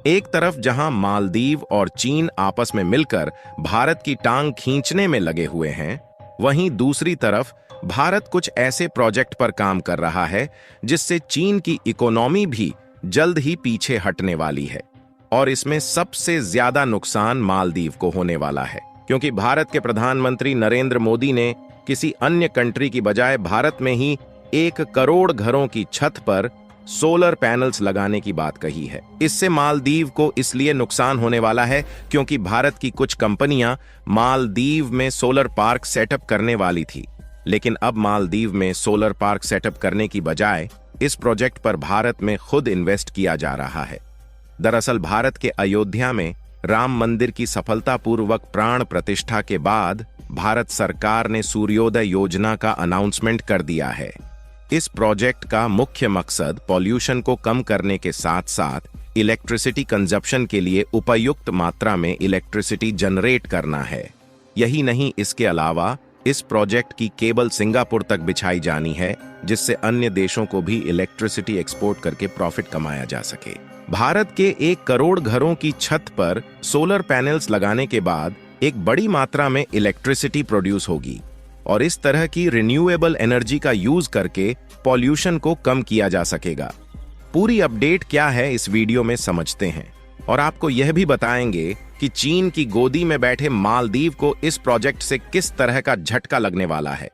एक तरफ जहां मालदीव और चीन आपस में मिलकर भारत की टांग खींचने में लगे हुए हैं, वहीं दूसरी तरफ भारत कुछ ऐसे प्रोजेक्ट पर काम कर रहा है जिससे चीन की इकोनॉमी भी जल्द ही पीछे हटने वाली है। और इसमें सबसे ज्यादा नुकसान मालदीव को होने वाला है, क्योंकि भारत के प्रधानमंत्री नरेंद्र मोदी ने किसी अन्य कंट्री की बजाय भारत में ही 1 करोड़ घरों की छत पर सोलर पैनल्स लगाने की बात कही है। इससे मालदीव को इसलिए नुकसान होने वाला है क्योंकि भारत की कुछ कंपनियां मालदीव में सोलर पार्क सेटअप करने वाली थी, लेकिन अब मालदीव में सोलर पार्क सेटअप करने की बजाय इस प्रोजेक्ट पर भारत में खुद इन्वेस्ट किया जा रहा है। दरअसल भारत के अयोध्या में राम मंदिर की सफलतापूर्वक प्राण प्रतिष्ठा के बाद भारत सरकार ने सूर्योदय योजना का अनाउंसमेंट कर दिया है। इस प्रोजेक्ट का मुख्य मकसद पॉल्यूशन को कम करने के साथ साथ इलेक्ट्रिसिटी कंजप्शन के लिए उपयुक्त मात्रा में इलेक्ट्रिसिटी जनरेट करना है। यही नहीं, इसके अलावा इस प्रोजेक्ट की केबल सिंगापुर तक बिछाई जानी है, जिससे अन्य देशों को भी इलेक्ट्रिसिटी एक्सपोर्ट करके प्रॉफिट कमाया जा सके। भारत के 1 करोड़ घरों की छत पर सोलर पैनल्स लगाने के बाद एक बड़ी मात्रा में इलेक्ट्रिसिटी प्रोड्यूस होगी और इस तरह की रिन्यूएबल एनर्जी का यूज करके पॉल्यूशन को कम किया जा सकेगा। पूरी अपडेट क्या है इस वीडियो में समझते हैं और आपको यह भी बताएंगे कि चीन की गोदी में बैठे मालदीव को इस प्रोजेक्ट से किस तरह का झटका लगने वाला है।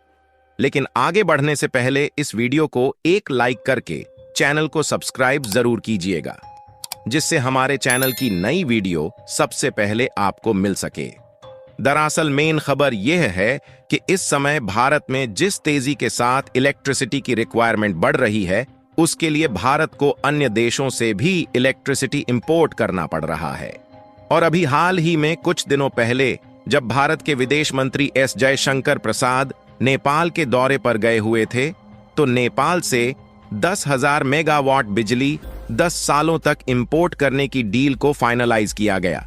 लेकिन आगे बढ़ने से पहले इस वीडियो को एक लाइक करके चैनल को सब्सक्राइब जरूर कीजिएगा, जिससे हमारे चैनल की नई वीडियो सबसे पहले आपको मिल सके। दरअसल मेन खबर यह है कि इस समय भारत में जिस तेजी के साथ इलेक्ट्रिसिटी की रिक्वायरमेंट बढ़ रही है, उसके लिए भारत को अन्य देशों से भी इलेक्ट्रिसिटी इंपोर्ट करना पड़ रहा है। और अभी हाल ही में कुछ दिनों पहले जब भारत के विदेश मंत्री एस जयशंकर प्रसाद नेपाल के दौरे पर गए हुए थे, तो नेपाल से 10,000 मेगावाट बिजली 10 सालों तक इंपोर्ट करने की डील को फाइनलाइज किया गया।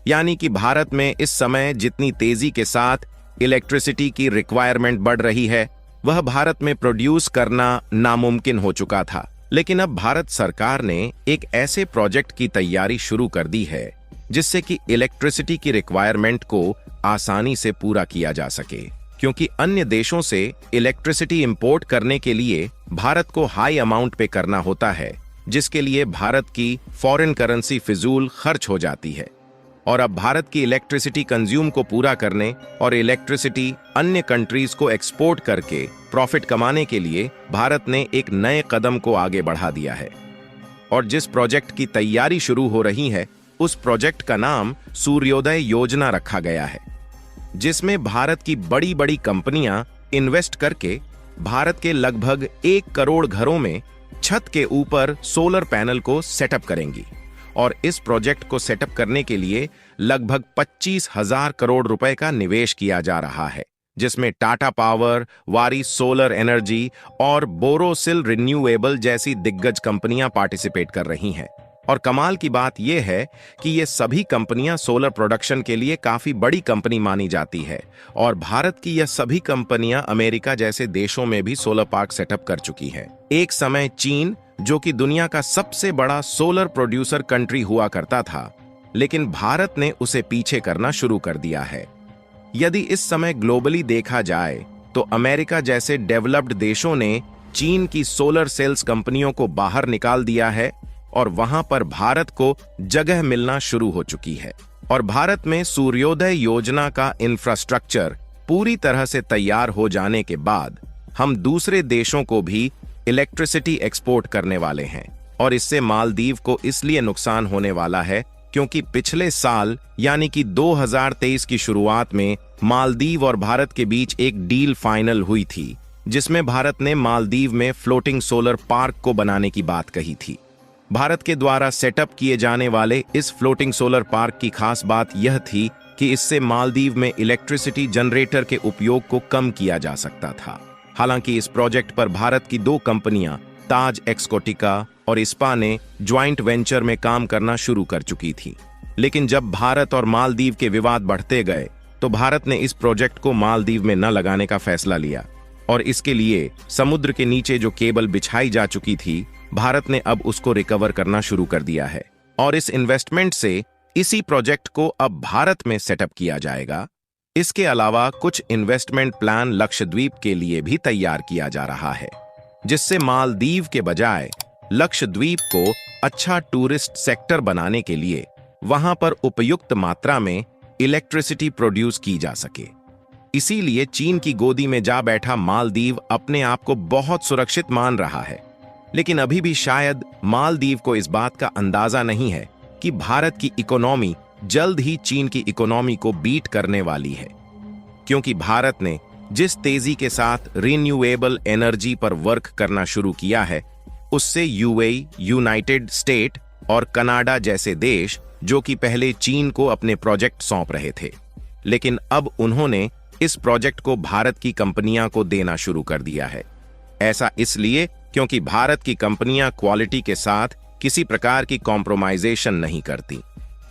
यानी कि भारत में इस समय जितनी तेजी के साथ इलेक्ट्रिसिटी की रिक्वायरमेंट बढ़ रही है, वह भारत में प्रोड्यूस करना नामुमकिन हो चुका था। लेकिन अब भारत सरकार ने एक ऐसे प्रोजेक्ट की तैयारी शुरू कर दी है जिससे कि इलेक्ट्रिसिटी की रिक्वायरमेंट को आसानी से पूरा किया जा सके, क्योंकि अन्य देशों से इलेक्ट्रिसिटी इंपोर्ट करने के लिए भारत को हाई अमाउंट पे करना होता है, जिसके लिए भारत की फॉरेन करेंसी फिजूल खर्च हो जाती है। और अब भारत की इलेक्ट्रिसिटी कंज्यूम को पूरा करने और इलेक्ट्रिसिटी अन्य कंट्रीज को एक्सपोर्ट करके प्रॉफिट कमाने के लिए भारत ने एक नए कदम को आगे बढ़ा दिया है। और जिस प्रोजेक्ट की तैयारी शुरू हो रही है, उस प्रोजेक्ट का नाम सूर्योदय योजना रखा गया है, जिसमें भारत की बड़ी बड़ी कंपनियां इन्वेस्ट करके भारत के लगभग 1 करोड़ घरों में छत के ऊपर सोलर पैनल को सेटअप करेंगी। और इस प्रोजेक्ट को सेटअप करने के लिए लगभग 25,000 करोड़ रुपए का निवेश किया जा रहा है, जिसमें टाटा पावर, वारी सोलर एनर्जी और बोरोसिल रिन्यूएबल जैसी दिग्गज कंपनियां पार्टिसिपेट कर रही हैं। और कमाल की बात यह है कि ये सभी कंपनियां सोलर प्रोडक्शन के लिए काफी बड़ी कंपनी मानी जाती है और भारत की यह सभी कंपनियां अमेरिका जैसे देशों में भी सोलर पार्क सेटअप कर चुकी हैं। एक समय चीन, जो कि दुनिया का सबसे बड़ा सोलर प्रोड्यूसर कंट्री हुआ करता था, लेकिन भारत ने उसे पीछे करना शुरू कर दिया है। यदि इस समय ग्लोबली देखा जाए तो अमेरिका जैसे डेवलप्ड देशों ने चीन की सोलर सेल्स कंपनियों को बाहर निकाल दिया है और वहां पर भारत को जगह मिलना शुरू हो चुकी है। और भारत में सूर्योदय योजना का इंफ्रास्ट्रक्चर पूरी तरह से तैयार हो जाने के बाद हम दूसरे देशों को भी इलेक्ट्रिसिटी एक्सपोर्ट करने वाले हैं। और इससे मालदीव को इसलिए नुकसान होने वाला है क्योंकि पिछले साल यानी कि 2023 की शुरुआत में मालदीव और भारत के बीच एक डील फाइनल हुई थी, जिसमें भारत ने मालदीव में फ्लोटिंग सोलर पार्क को बनाने की बात कही थी। भारत के द्वारा सेटअप किए जाने वाले इस फ्लोटिंग सोलर पार्क की खास बात यह थी कि इससे मालदीव में इलेक्ट्रिसिटी जनरेटर के उपयोग को कम किया जा सकता था। हालांकि इस प्रोजेक्ट पर भारत की 2 कंपनियां ताज एक्सकोटिका और इस्पा ने ज्वाइंट वेंचर में काम करना शुरू कर चुकी थी। लेकिन जब भारत और मालदीव के विवाद बढ़ते गए तो भारत ने इस प्रोजेक्ट को मालदीव में न लगाने का फैसला लिया और इसके लिए समुद्र के नीचे जो केबल बिछाई जा चुकी थी, भारत ने अब उसको रिकवर करना शुरू कर दिया है। और इस इन्वेस्टमेंट से इसी प्रोजेक्ट को अब भारत में सेटअप किया जाएगा। इसके अलावा कुछ इन्वेस्टमेंट प्लान लक्षद्वीप के लिए भी तैयार किया जा रहा है, जिससे मालदीव के बजाय लक्षद्वीप को अच्छा टूरिस्ट सेक्टर बनाने के लिए वहां पर उपयुक्त मात्रा में इलेक्ट्रिसिटी प्रोड्यूस की जा सके। इसीलिए चीन की गोदी में जा बैठा मालदीव अपने आप को बहुत सुरक्षित मान रहा है, लेकिन अभी भी शायद मालदीव को इस बात का अंदाजा नहीं है कि भारत की इकोनॉमी जल्द ही चीन की इकोनॉमी को बीट करने वाली है, क्योंकि भारत ने जिस तेजी के साथ रिन्यूएबल एनर्जी पर वर्क करना शुरू किया है, उससे यूएई, यूनाइटेड स्टेट और कनाडा जैसे देश, जो कि पहले चीन को अपने प्रोजेक्ट सौंप रहे थे, लेकिन अब उन्होंने इस प्रोजेक्ट को भारत की कंपनियां को देना शुरू कर दिया है। ऐसा इसलिए क्योंकि भारत की कंपनियां क्वालिटी के साथ किसी प्रकार की कॉम्प्रोमाइजेशन नहीं करती,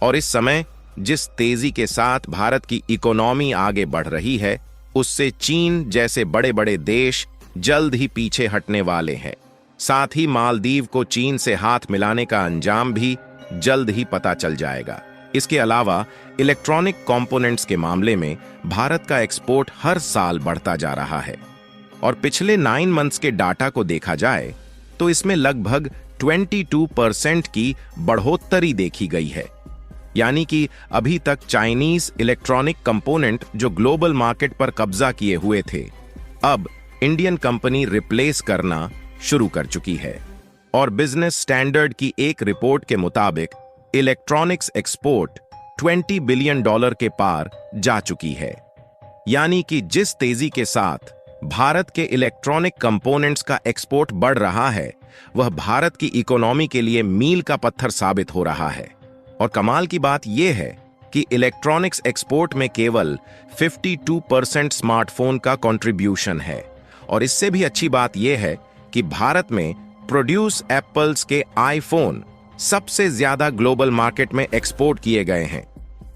और इस समय जिस तेजी के साथ भारत की इकोनॉमी आगे बढ़ रही है, उससे चीन जैसे बड़े बड़े देश जल्द ही पीछे हटने वाले हैं। साथ ही मालदीव को चीन से हाथ मिलाने का अंजाम भी जल्द ही पता चल जाएगा। इसके अलावा इलेक्ट्रॉनिक कंपोनेंट्स के मामले में भारत का एक्सपोर्ट हर साल बढ़ता जा रहा है, और पिछले 9 मंथ्स के डाटा को देखा जाए तो इसमें लगभग 22% की बढ़ोतरी देखी गई है। यानी कि अभी तक चाइनीज इलेक्ट्रॉनिक कंपोनेंट जो ग्लोबल मार्केट पर कब्जा किए हुए थे, अब इंडियन कंपनी रिप्लेस करना शुरू कर चुकी है। और बिजनेस स्टैंडर्ड की एक रिपोर्ट के मुताबिक इलेक्ट्रॉनिक्स एक्सपोर्ट $20 बिलियन के पार जा चुकी है। यानी कि जिस तेजी के साथ भारत के इलेक्ट्रॉनिक कंपोनेंट्स का एक्सपोर्ट बढ़ रहा है, वह भारत की इकोनॉमी के लिए मील का पत्थर साबित हो रहा है। और कमाल की बात यह है कि इलेक्ट्रॉनिक्स एक्सपोर्ट में केवल 52% स्मार्टफोन का कंट्रीब्यूशन है, और इससे भी अच्छी बात यह है कि भारत में प्रोड्यूस एप्पल्स के आईफोन सबसे ज्यादा ग्लोबल मार्केट में एक्सपोर्ट किए गए हैं,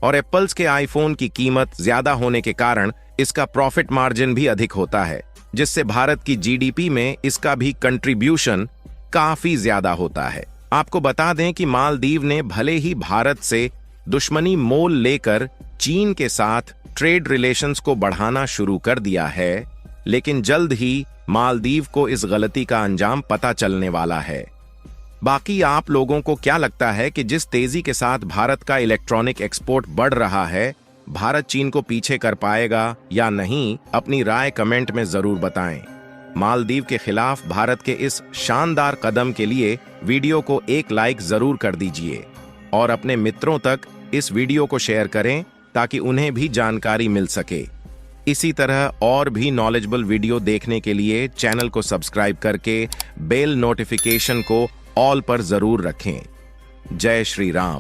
और एप्पल्स के आईफोन की कीमत ज्यादा होने के कारण इसका प्रॉफिट मार्जिन भी अधिक होता है, जिससे भारत की जीडीपी में इसका भी कंट्रीब्यूशन काफी ज्यादा होता है। आपको बता दें कि मालदीव ने भले ही भारत से दुश्मनी मोल लेकर चीन के साथ ट्रेड रिलेशंस को बढ़ाना शुरू कर दिया है, लेकिन जल्द ही मालदीव को इस गलती का अंजाम पता चलने वाला है। बाकी आप लोगों को क्या लगता है कि जिस तेजी के साथ भारत का इलेक्ट्रॉनिक एक्सपोर्ट बढ़ रहा है, भारत चीन को पीछे कर पाएगा या नहीं? अपनी राय कमेंट में जरूर बताएं। मालदीव के खिलाफ भारत के इस शानदार कदम के लिए वीडियो को एक लाइक जरूर कर दीजिए, और अपने मित्रों तक इस वीडियो को शेयर करें ताकि उन्हें भी जानकारी मिल सके। इसी तरह और भी नॉलेजेबल वीडियो देखने के लिए चैनल को सब्सक्राइब करके बेल नोटिफिकेशन को ऑल पर जरूर रखें। जय श्री राम।